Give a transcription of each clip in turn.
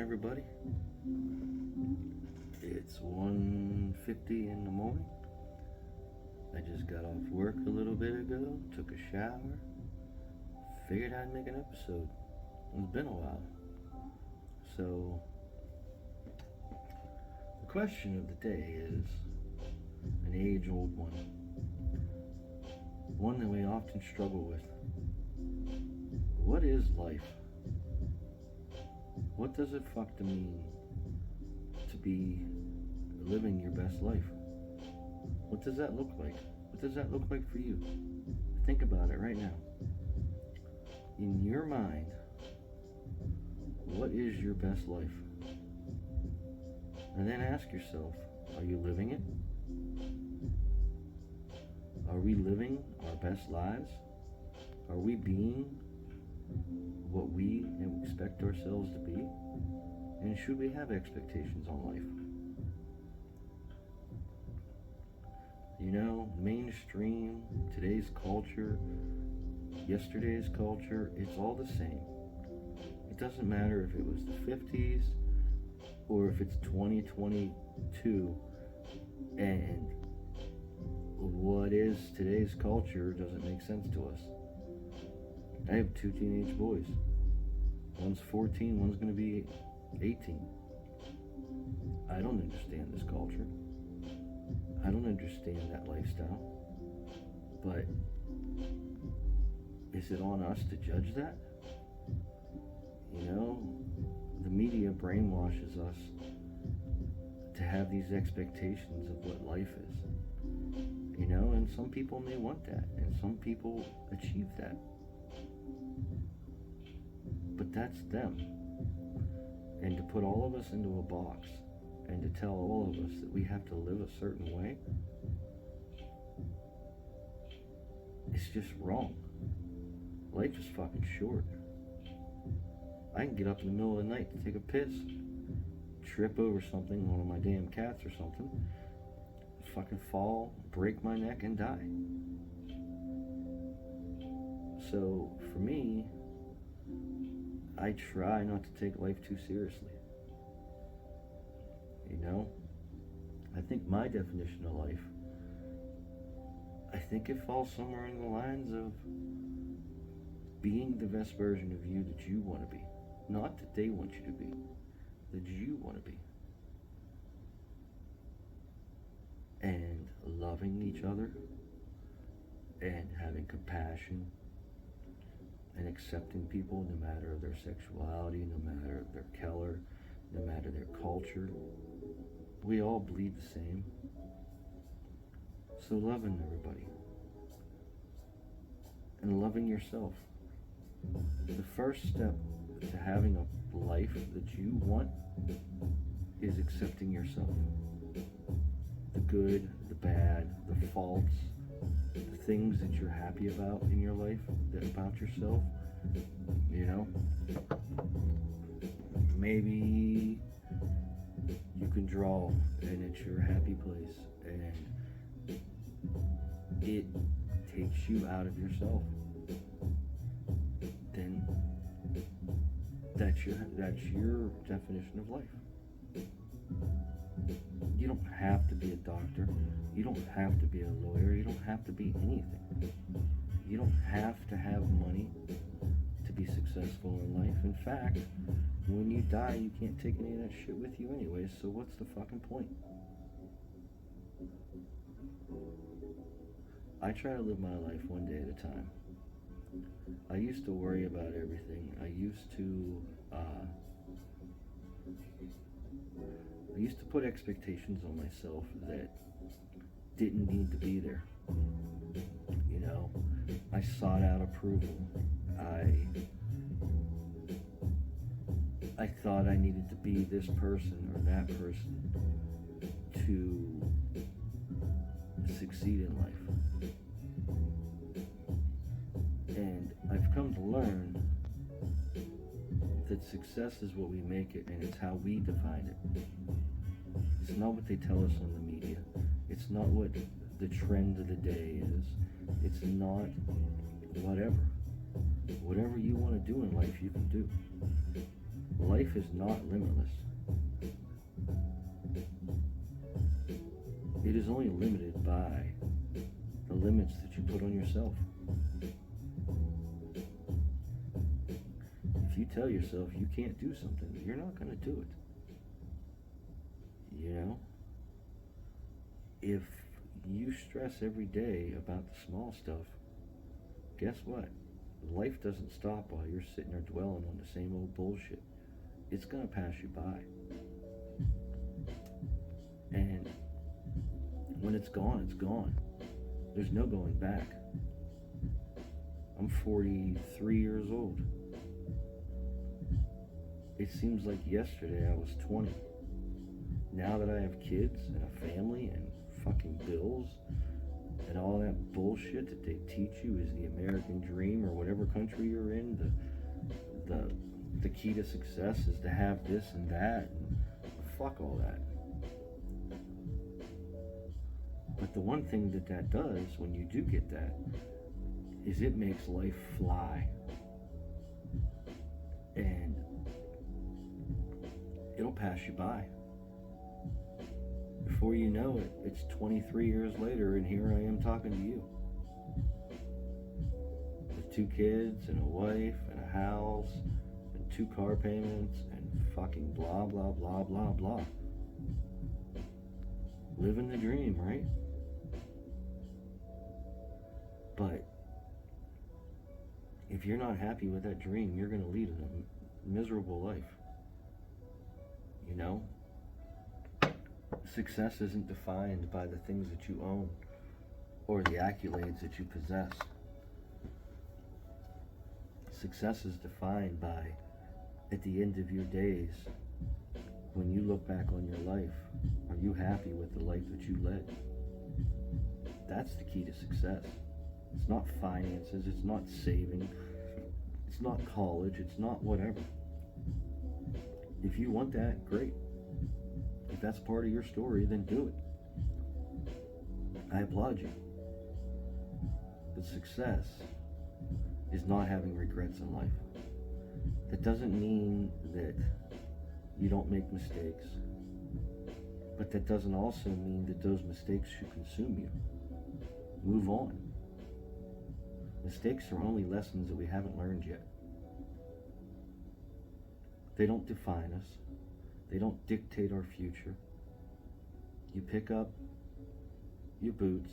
everybody. It's 1:50 in the morning. I just got off work a little bit ago, took a shower, figured I'd make an episode. It's been a while. So, the question of the day is an age-old one that we often struggle with. What is life? What does it fuck to mean to be living your best life? What does that look like? What does that look like for you? Think about it right now. In your mind, what is your best life? And then ask yourself, are you living it? Are we living our best lives? Are we being what we expect ourselves to be? And should we have expectations on life? You know, mainstream, today's culture, yesterday's culture, it's all the same. It doesn't matter if it was the 50s or if it's 2022, and what is today's culture doesn't make sense to us. I have two teenage boys. One's 14, one's going to be 18. I don't understand this culture. I don't understand that lifestyle. But is it on us to judge that? You know, the media brainwashes us to have these expectations of what life is. You know, and some people may want that, and some people achieve that. But that's them. And to put all of us into a box and to tell all of us that we have to live a certain way, it's just wrong. Life is fucking short. I can get up in the middle of the night to take a piss, trip over something, one of my damn cats or something, fucking fall, break my neck, and die. So, for me, I try not to take life too seriously. You know? I think my definition of life, I think it falls somewhere in the lines of being the best version of you that you want to be. Not that they want you to be, that you want to be. And loving each other, and having compassion, and accepting people no matter their sexuality, no matter their color, no matter their culture. We all bleed the same. So loving everybody. And loving yourself. The first step to having a life that you want is accepting yourself. The good, the bad, the faults, the things that you're happy about in your life, about yourself, you know. Maybe you can draw and it's your happy place and it takes you out of yourself. Then that's your definition of life. You don't have to be a doctor. You don't have to be a lawyer. You don't have to be anything. You don't have to have money to be successful in life. In fact, when you die, you can't take any of that shit with you anyways, so what's the fucking point? I try to live my life one day at a time. I used to worry about everything. I used to put expectations on myself that didn't need to be there. You know, I sought out approval. I thought I needed to be this person or that person to succeed in life. And I've come to learn that success is what we make it, and it's how we define it. It's not what they tell us on the media. It's not what the trend of the day is. It's not whatever. Whatever you want to do in life, you can do. Life is not limitless. It is only limited by the limits that you put on yourself. If you tell yourself you can't do something, you're not going to do it. You know? If you stress every day about the small stuff, guess what? Life doesn't stop while you're sitting there dwelling on the same old bullshit. It's going to pass you by. And when it's gone, it's gone. There's no going back. I'm 43 years old. It seems like yesterday I was 20. Now that I have kids and a family and fucking bills and all that bullshit that they teach you is the American dream, or whatever country you're in, the key to success is to have this and that, and fuck all that. But the one thing that does when you do get that is it makes life fly. And it'll pass you by. Before you know it, it's 23 years later, and here I am talking to you. With 2 kids and a wife and a house and 2 car payments and fucking blah, blah, blah, blah, blah. Living the dream, right? But if you're not happy with that dream, you're going to lead a miserable life. You know? Success isn't defined by the things that you own or the accolades that you possess. Success is defined by, at the end of your days, when you look back on your life, are you happy with the life that you led? That's the key to success. It's not finances, it's not saving, it's not college, it's not whatever. If you want that, great. If that's part of your story, then do it. I applaud you. But success is not having regrets in life. That doesn't mean that you don't make mistakes, but that doesn't also mean that those mistakes should consume you. Move on. Mistakes are only lessons that we haven't learned yet. They don't define us. They don't dictate our future. You pick up your boots,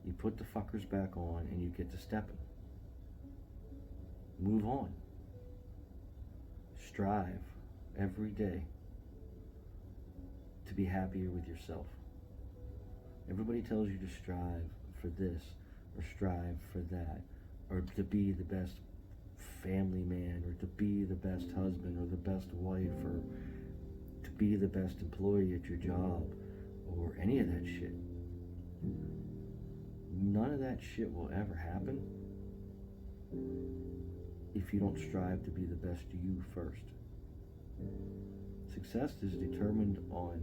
you put the fuckers back on, and you get to stepping. Move on. Strive every day to be happier with yourself. Everybody tells you to strive for this, or strive for that, or to be the best family man, or to be the best husband, or the best wife, or to be the best employee at your job, or any of that shit. None of that shit will ever happen if you don't strive to be the best you first. Success is determined on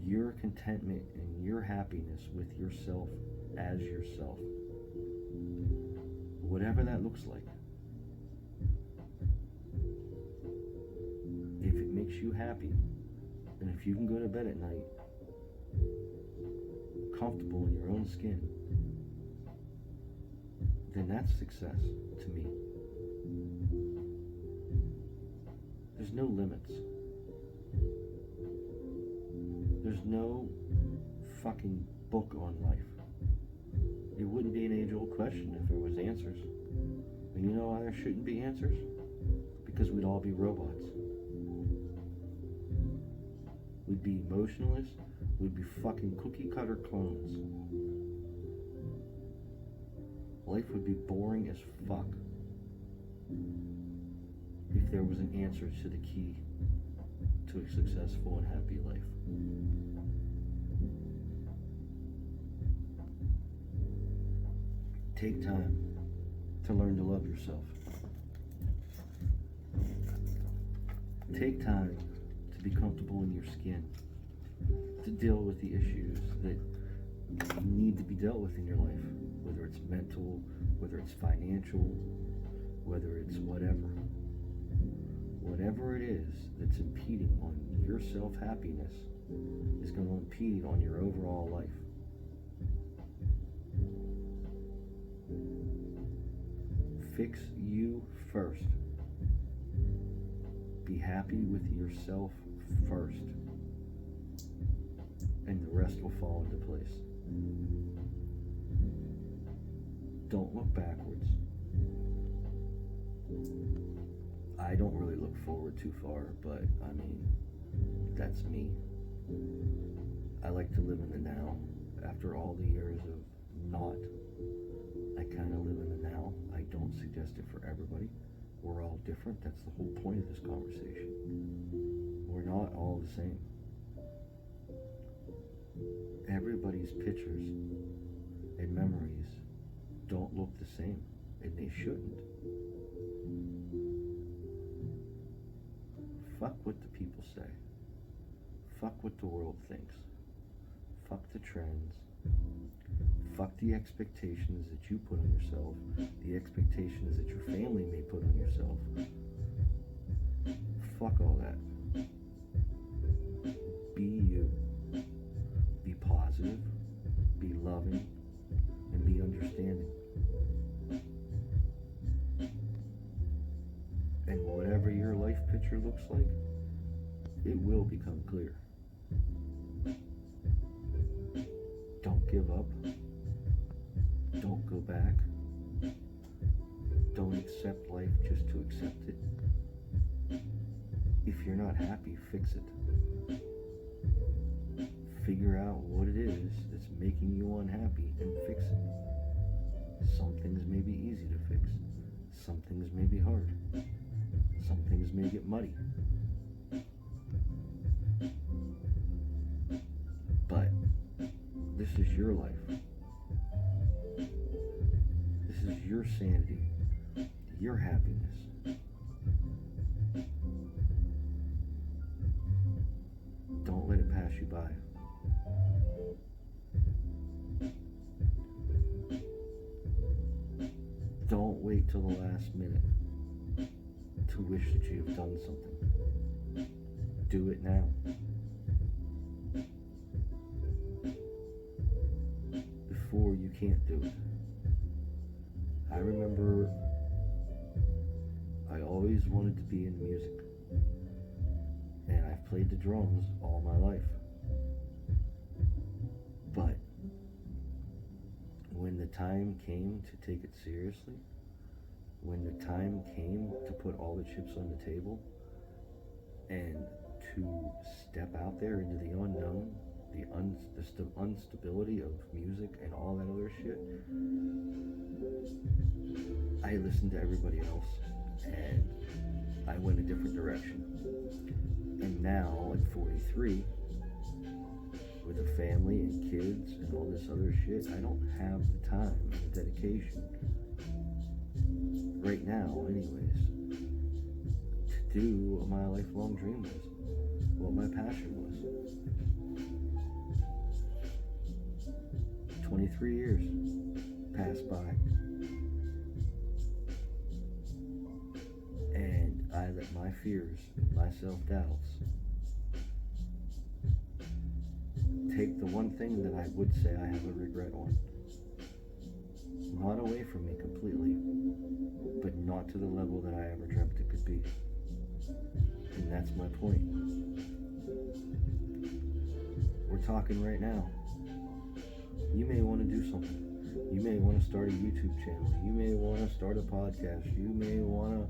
your contentment and your happiness with yourself as yourself. Whatever that looks like. If it makes you happy, and if you can go to bed at night comfortable in your own skin, then that's success to me. There's no limits. There's no fucking book on life. It wouldn't be an age-old question if there was answers. And you know why there shouldn't be answers? Because we'd all be robots. We'd be emotionless. We'd be fucking cookie-cutter clones. Life would be boring as fuck if there was an answer to the key to a successful and happy life. Take time to learn to love yourself. Take time to be comfortable in your skin, to deal with the issues that need to be dealt with in your life, whether it's mental, whether it's financial, whether it's whatever. whatever it is that's impeding on your self-happiness is going to impede on your overall life. Fix you first. Be happy with yourself first, and the rest will fall into place. Don't look backwards. I don't really look forward too far, but I mean, that's me. I like to live in the now. After all the years of not, I kind of live in the now. I don't suggest it for everybody. We're all different. That's the whole point of this conversation. We're not all the same. Everybody's pictures and memories don't look the same, and they shouldn't. Fuck what the people say. Fuck what the world thinks. Fuck the trends. Fuck the expectations that you put on yourself, the expectations that your family may put on yourself. Fuck all that. Be you. Be positive, be loving, and be understanding. And whatever your life picture looks like, it will become clear. Don't give up. Don't go back. Don't accept life just to accept it. If you're not happy, fix it. Figure out what it is that's making you unhappy and fix it. Some things may be easy to fix. Some things may be hard. Some things may get muddy. But this is your life. This is your sanity, your happiness. Don't let it pass you by. Don't wait till the last minute to wish that you've done something. Do it now. Before you can't do it. I remember I always wanted to be in music. And I've played the drums all my life. But when the time came to take it seriously, when the time came to put all the chips on the table and to step out there into the unknown, the instability of music and all that other shit, I listened to everybody else and I went a different direction. And now at 43, with a family and kids and all this other shit, I don't have the time and the dedication, right now anyways, to do what my lifelong dream was, what my passion was. 23 years passed by, and I let my fears and my self-doubts take the one thing that I would say I have a regret on. Not away from me completely, but not to the level that I ever dreamt it could be. And that's my point. We're talking right now. You may want to do something. You may want to start a YouTube channel. You may want to start a podcast. You may want to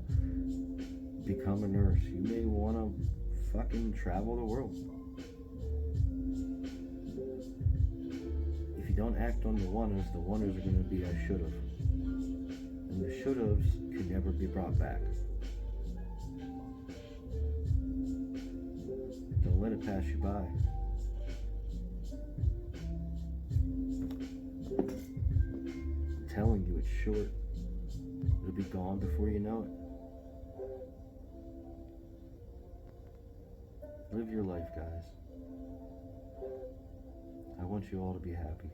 become a nurse. You may want to fucking travel the world. If you don't act on the wannahs are going to be I should've. And the should'ves can never be brought back. Don't let it pass you by. I'm telling you, it's short. It'll be gone before you know it. Live your life, guys. I want you all to be happy.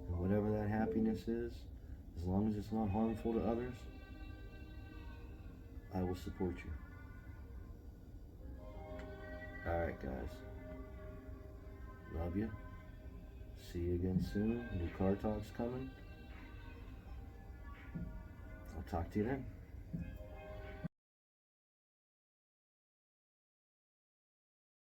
And whatever that happiness is, as long as it's not harmful to others, I will support you. Alright, guys. Love you. See you again soon. New Car Talk's coming. I'll talk to you then.